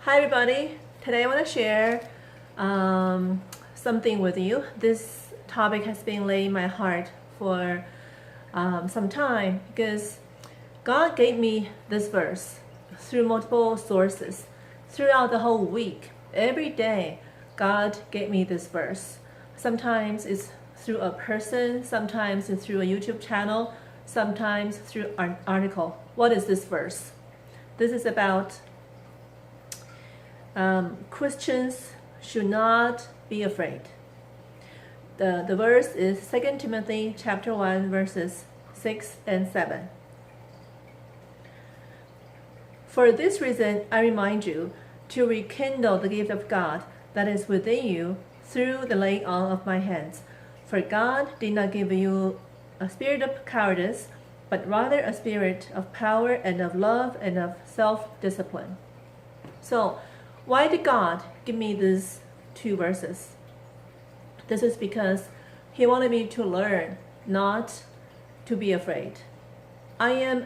Hi everybody, today I want to share something with you. This topic has been laying in my heart for some time because God gave me this verse through multiple sources throughout the whole week. Every day God gave me this verse. Sometimes it's through a person, sometimes it's through a YouTube channel, sometimes through an article. What is this verse? This is about Christians should not be afraid. The verse is 2 Timothy chapter 1 verses 6 and 7. For this reason, I remind you to rekindle the gift of God that is within you through the laying on of my hands. For God did not give you a spirit of cowardice, but rather a spirit of power and of love and of self-discipline. So, why did God give me these two verses? This is because He wanted me to learn not to be afraid. I am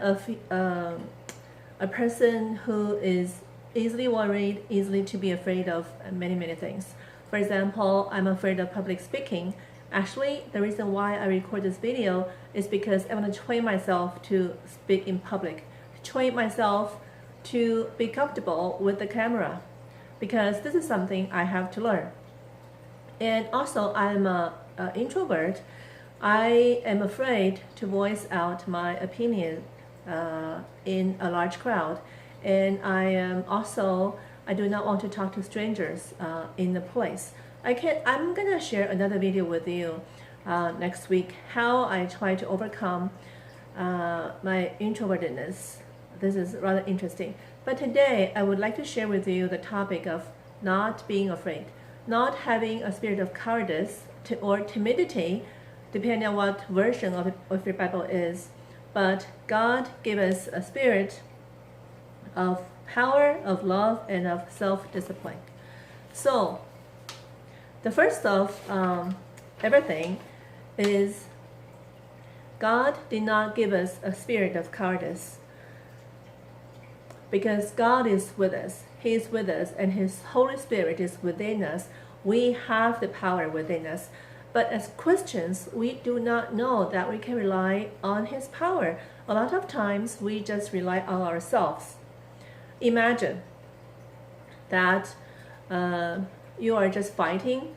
a person who is easily worried, easily to be afraid of many things. For example, I'm afraid of public speaking. Actually, the reason why I record this video is because I want to train myself to speak in public, train myself to be comfortable with the camera, because this is something I have to learn. And also, I'm an introvert. I am afraid to voice out my opinion in a large crowd. And I do not want to talk to strangers in the place. I'm gonna share another video with you next week, how I try to overcome my introvertedness. This is rather interesting. But today, I would like to share with you the topic of not being afraid, not having a spirit of cowardice or timidity, depending on what version of your Bible is. But God gave us a spirit of power, of love, and of self-discipline. So, the first of everything is God did not give us a spirit of cowardice, because God is with us. He is with us, and His Holy Spirit is within us. We have the power within us. But as Christians, we do not know that we can rely on His power. A lot of times, we just rely on ourselves. Imagine that you are just fighting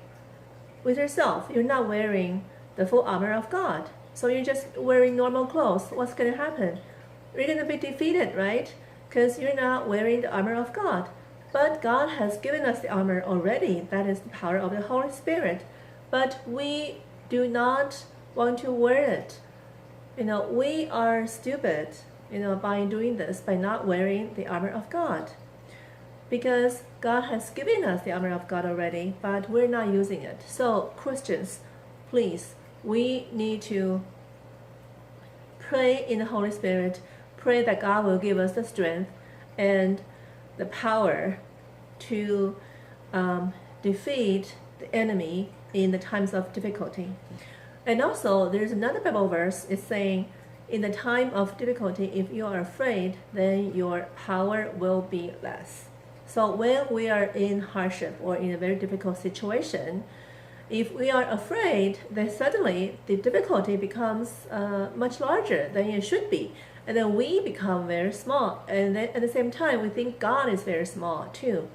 with yourself. You're not wearing the full armor of God. So you're just wearing normal clothes. What's going to happen? You're going to be defeated, right? Because you're not wearing the armor of God. But God has given us the armor already. That is the power of the Holy Spirit. But we do not want to wear it. We are stupid, by doing this, by not wearing the armor of God. Because God has given us the armor of God already, but we're not using it. So, Christians, please, we need to pray in the Holy Spirit. Pray that God will give us the strength and the power to defeat the enemy in the times of difficulty. And also, there's another Bible verse. It's saying, in the time of difficulty, if you are afraid, then your power will be less. So when we are in hardship or in a very difficult situation, if we are afraid, then suddenly the difficulty becomes much larger than it should be. And then we become very small. And then at the same time, we think God is very small too.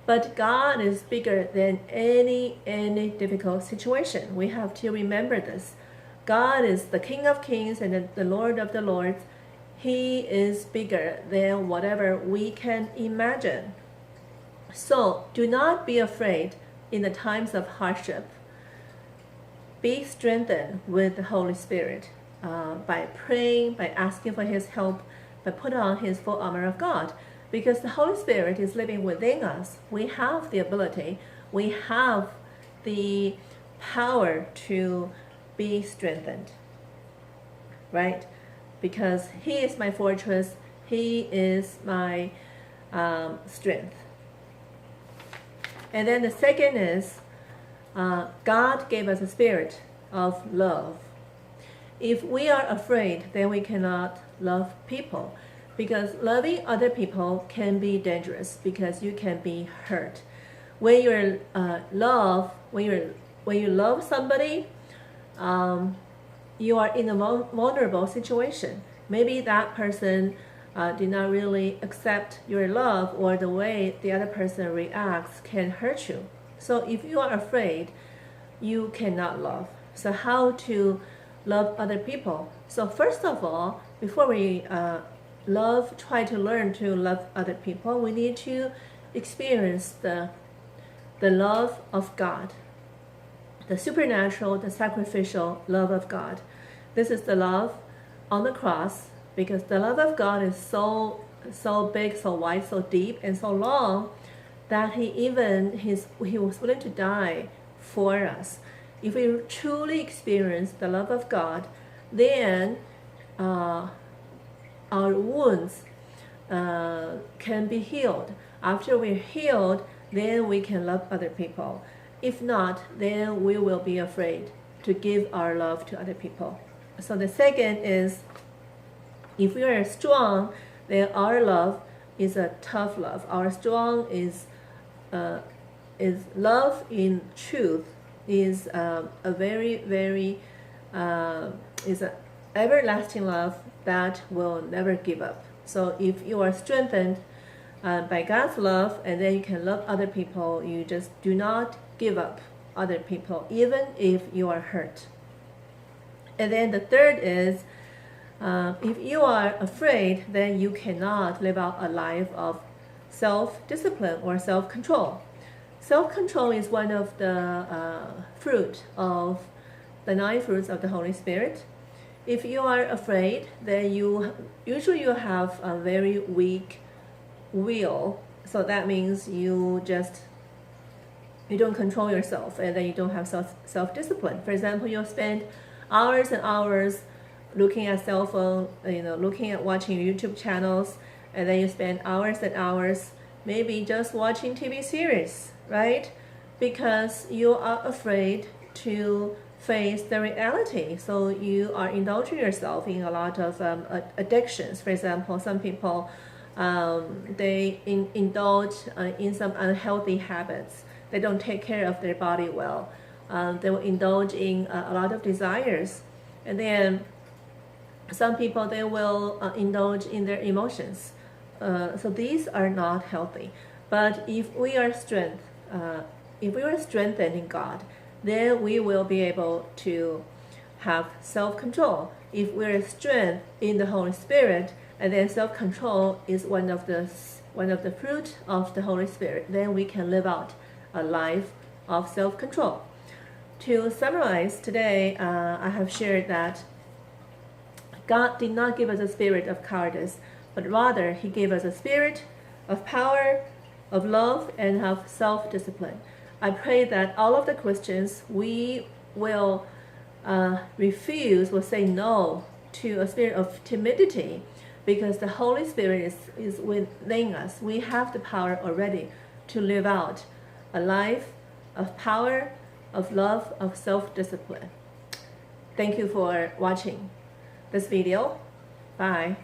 But God is bigger than any difficult situation. We have to remember this. God is the King of Kings and the Lord of the Lords. He is bigger than whatever we can imagine. So do not be afraid in the times of hardship. Be strengthened with the Holy Spirit by praying, by asking for His help, by putting on His full armor of God. Because the Holy Spirit is living within us. We have the ability, we have the power to be strengthened. Right? Because He is my fortress, He is my strength. And then the second is, God gave us a spirit of love. If we are afraid, then we cannot love people. because loving other people can be dangerous because you can be hurt. When you love somebody, you are in a vulnerable situation. Maybe that person did not really accept your love, or the way the other person reacts can hurt you. So if you are afraid, you cannot love. So how to love other people? So first of all, before we try to learn to love other people, we need to experience the love of God, the supernatural, the sacrificial love of God. This is the love on the cross, because the love of God is so big, so wide, so deep, and so long that he was willing to die for us. If we truly experience the love of God, then our wounds can be healed. After we're healed, then we can love other people. If not, then we will be afraid to give our love to other people. So the second is, if we are strong, then our love is a tough love. Our strong is love in truth, is a very, very is an everlasting love that will never give up. So if you are strengthened by God's love, and then you can love other people, you just do not give up other people, even if you are hurt. And then the third is, if you are afraid, then you cannot live out a life of self-discipline or self-control. Self-control is one of the fruit of the 9 fruits of the Holy Spirit. If you are afraid, then you have a very weak will. So that means you don't control yourself, and then you don't have self-discipline. For example, you'll spend hours and hours looking at cell phone, watching YouTube channels, and then you spend hours and hours maybe just watching TV series, right? Because you are afraid to face the reality. So you are indulging yourself in a lot of addictions. For example, some people they indulge in some unhealthy habits. They don't take care of their body well. They will indulge in a lot of desires, and then some people, they will indulge in their emotions. So these are not healthy. But if we are strengthened in God, then we will be able to have self-control. If we are strength in the Holy Spirit, and then self-control is one of the fruit of the Holy Spirit, then we can live out a life of self-control. To summarize today, I have shared that God did not give us a spirit of cowardice, but rather he gave us a spirit of power, of love, and of self-discipline. I pray that all of the Christians, we will will say no to a spirit of timidity, because the Holy Spirit is within us. We have the power already to live out a life of power, of love, of self-discipline. Thank you for watching this video. Bye.